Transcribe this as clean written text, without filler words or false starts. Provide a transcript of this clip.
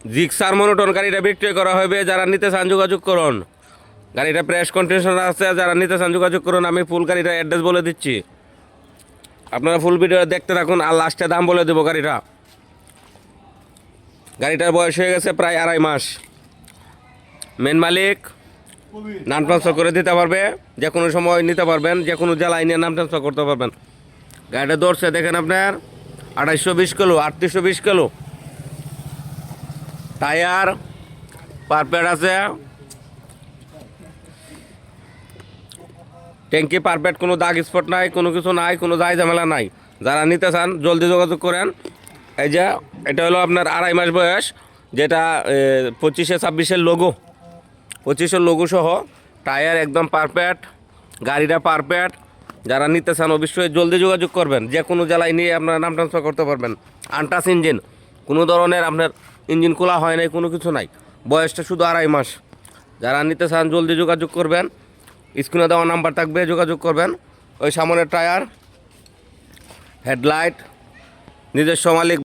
Gixxer monotone গাড়িটা বিক্রয় করা হবে, যারা নিতে চান যোগাযোগ করুন। গাড়িটা প্রেস কন্ডিশন আছে, যারা নিতে চান যোগাযোগ করুন। আমি ফুল গাড়িটা অ্যাড্রেস বলে দিচ্ছি, আপনারা ফুল ভিডিও দেখতে থাকুন আর লাস্টে দাম বলে দেবো। গাড়িটার বয়স হয়ে গেছে প্রায় 2.5 মাস। মেন মালিক নাম ট্রান্সফার করে দিতে পারবে, যে কোনো সময় নিতে পারবেন, যে কোনো জেলায় নিয়ে নাম ট্রান্সফার করতে পারবেন। গাড়িটা দৌড়ছে দেখেন আপনার 2820 কিলো, 3820 কিলো। টায়ার পারফেক্ট আছে, ট্যাঙ্কি পারফেক্ট, কোনো দাগ স্পট নাই, কোনো কিছু নাই, কোনো দায় ঝামেলা নাই। যারা নিতে চান জলদি যোগাযোগ করেন। এই যে এটা হলো আপনার 2.5 মাস বয়স, যেটা 25-26 লোগো, 25 লোগো সহ। টায়ার একদম পারফেক্ট, গাড়িটা পারফেক্ট। যারা নিতে চান অবশ্যই জলদি যোগাযোগ করবেন, যে কোনো জেলায় নিয়ে আপনারা নাম ট্রান্সফার করতে পারবেন। আনটাচ ইঞ্জিন, কোনো ধরনের আপনার ইঞ্জিন খোলা হয় নাই, কোনো কিছু নাই। বয়সটা শুধু 2.5 মাস। যারা নিতে চান জলদি যোগাযোগ করবেন, স্ক্রিনে দেওয়া নাম্বার থাকবে, যোগাযোগ করবেন। ওই সামনের টায়ার, হেডলাইট, নিজস্ব মালিক